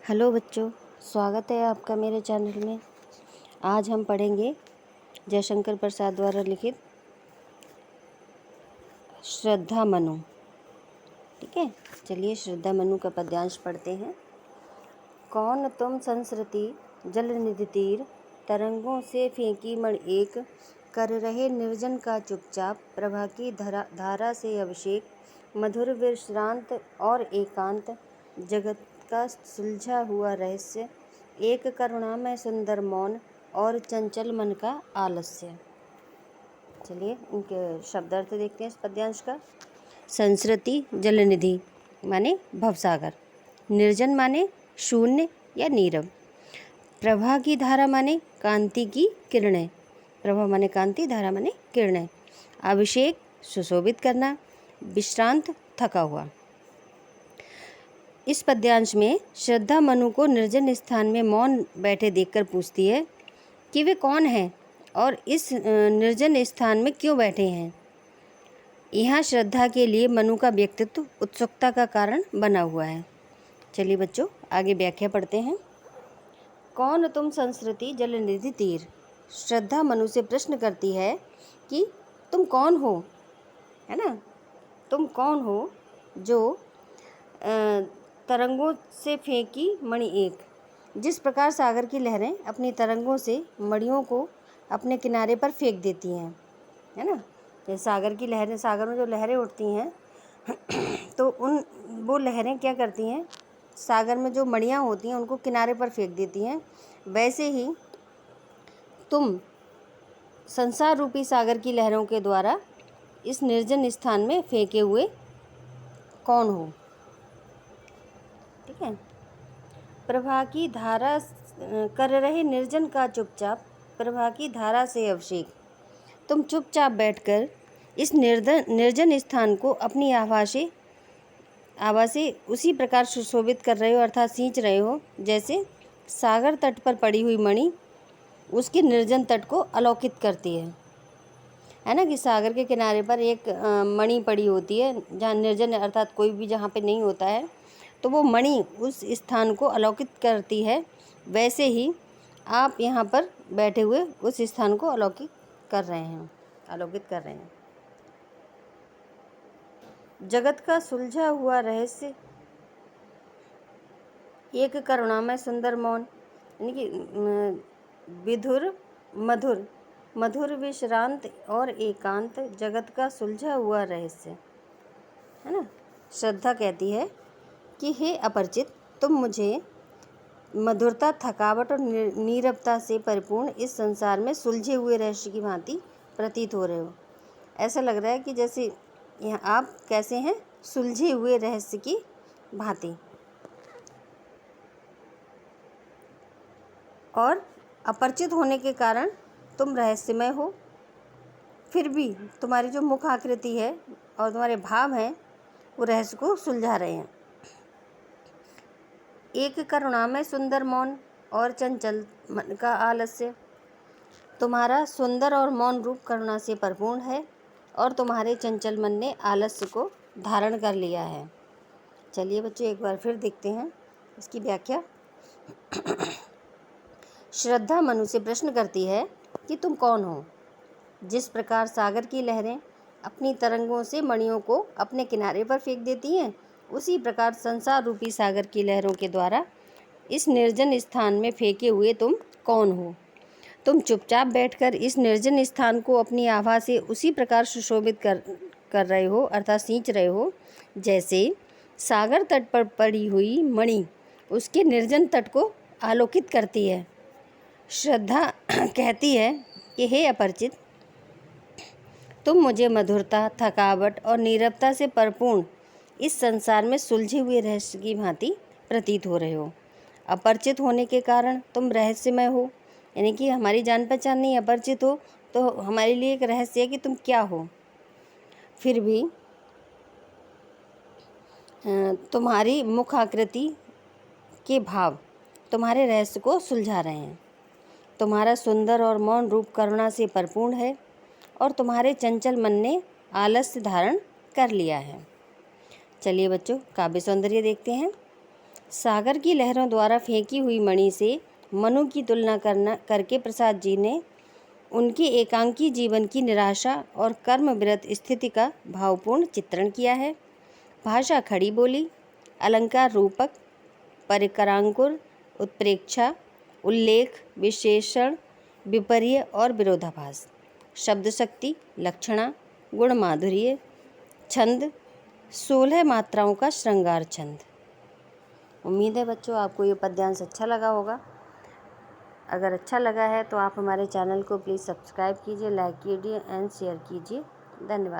Hello बच्चों, स्वागत है आपका मेरे चैनल में। आज हम पढ़ेंगे जयशंकर प्रसाद द्वारा लिखित श्रद्धा मनु। ठीक है, चलिए श्रद्धा मनु का पद्यांश पढ़ते हैं। कौन तुम संस्कृति जल निधि तीर, तरंगों से फेंकी मण एक, कर रहे निर्जन का चुपचाप, प्रभा की धारा से अभिषेक, मधुर विश्रांत और एकांत, जगत का सुलझा हुआ रहस्य, एक करुणा में सुंदर मौन और चंचल मन का आलस्य। चलिए इनके शब्दार्थ देखते हैं इस पद्यांश का। संस्कृति जलनिधि माने भवसागर, निर्जन माने शून्य या नीरव, प्रभा की धारा माने कांति की किरणें, प्रभा माने कांति, धारा माने किरणें, अभिषेक सुशोभित करना, विश्रांत थका हुआ। इस पद्यांश में श्रद्धा मनु को निर्जन स्थान में मौन बैठे देखकर पूछती है कि वे कौन हैं और इस निर्जन स्थान में क्यों बैठे हैं। यहाँ श्रद्धा के लिए मनु का व्यक्तित्व उत्सुकता का कारण बना हुआ है। चलिए बच्चों आगे व्याख्या पढ़ते हैं। कौन तुम संस्कृति जलनिधि तीर, श्रद्धा मनु से प्रश्न करती है कि तुम कौन हो, है ना, तुम कौन हो जो तरंगों से फेंकी मणि एक। जिस प्रकार सागर की लहरें अपनी तरंगों से मणियों को अपने किनारे पर फेंक देती हैं, है ना, ये सागर की लहरें, सागर में जो लहरें उठती हैं तो वो लहरें क्या करती हैं, सागर में जो मणियाँ होती हैं उनको किनारे पर फेंक देती हैं। वैसे ही तुम संसार रूपी सागर की लहरों के द्वारा इस निर्जन स्थान में फेंके हुए कौन हो। ठीक है, प्रभा की धारा कर रहे निर्जन का चुपचाप, प्रभा की धारा से अभिषेक। तुम चुपचाप बैठकर इस निर्जन स्थान को अपनी आभा से उसी प्रकार सुशोभित कर रहे हो, अर्थात सींच रहे हो, जैसे सागर तट पर पड़ी हुई मणि उसके निर्जन तट को अलौकित करती है ना, कि सागर के किनारे पर एक मणि पड़ी होती है जहाँ निर्जन अर्थात कोई भी जहाँ पे नहीं होता है, तो वो मणि उस स्थान को अलौकित करती है। वैसे ही आप यहाँ पर बैठे हुए उस स्थान को अलौकित कर रहे हैं। जगत का सुलझा हुआ रहस्य, एक करुणामय सुंदर मौन, यानी कि विधुर मधुर विश्रांत और एकांत, जगत का सुलझा हुआ रहस्य, है ना। श्रद्धा कहती है कि हे अपरिचित, तुम मुझे मधुरता, थकावट और नीरवता से परिपूर्ण इस संसार में सुलझे हुए रहस्य की भांति प्रतीत हो रहे हो। ऐसा लग रहा है कि जैसे यहाँ आप कैसे हैं, सुलझे हुए रहस्य की भांति, और अपरिचित होने के कारण तुम रहस्यमय हो, फिर भी तुम्हारी जो मुख आकृति है और तुम्हारे भाव हैं वो रहस्य को सुलझा रहे हैं। एक करुणामय सुंदर मौन और चंचल मन का आलस्य, तुम्हारा सुंदर और मौन रूप करुणा से परिपूर्ण है और तुम्हारे चंचल मन ने आलस्य को धारण कर लिया है। चलिए बच्चों एक बार फिर देखते हैं इसकी व्याख्या। श्रद्धा मनु से प्रश्न करती है कि तुम कौन हो। जिस प्रकार सागर की लहरें अपनी तरंगों से मणियों को अपने किनारे पर फेंक देती हैं, उसी प्रकार संसार रूपी सागर की लहरों के द्वारा इस निर्जन स्थान में फेंके हुए तुम कौन हो। तुम चुपचाप बैठकर इस निर्जन स्थान को अपनी आभा से उसी प्रकार सुशोभित कर रहे हो, अर्थात सींच रहे हो, जैसे सागर तट पर पड़ी हुई मणि उसके निर्जन तट को आलोकित करती है। श्रद्धा कहती है कि हे अपरिचित, तुम मुझे मधुरता, थकावट और नीरवता से परिपूर्ण इस संसार में सुलझे हुए रहस्य की भांति प्रतीत हो रहे हो। अपरिचित होने के कारण तुम रहस्यमय हो, यानी कि हमारी जान पहचान नहीं, अपरिचित हो तो हमारे लिए एक रहस्य है कि तुम क्या हो। फिर भी तुम्हारी मुख आकृति के भाव तुम्हारे रहस्य को सुलझा रहे हैं। तुम्हारा सुंदर और मौन रूप करुणा से परिपूर्ण है और तुम्हारे चंचल मन ने आलस्य धारण कर लिया है। चलिए बच्चों काव्य सौंदर्य देखते हैं। सागर की लहरों द्वारा फेंकी हुई मणि से मनु की तुलना करके प्रसाद जी ने उनके एकांकी जीवन की निराशा और कर्मविरत स्थिति का भावपूर्ण चित्रण किया है। भाषा खड़ी बोली, अलंकार रूपक, परिकरांकुर, उत्प्रेक्षा, उल्लेख, विशेषण, विपर्य और विरोधाभास, शब्द शक्ति, लक्षणा, गुण माधुर्य, छंद, 16 मात्राओं का श्रृंगार छंद। उम्मीद है बच्चों आपको ये पद्यांश अच्छा लगा होगा। अगर अच्छा लगा है तो आप हमारे चैनल को प्लीज़ सब्सक्राइब कीजिए, लाइक कीजिए एंड शेयर कीजिए। धन्यवाद।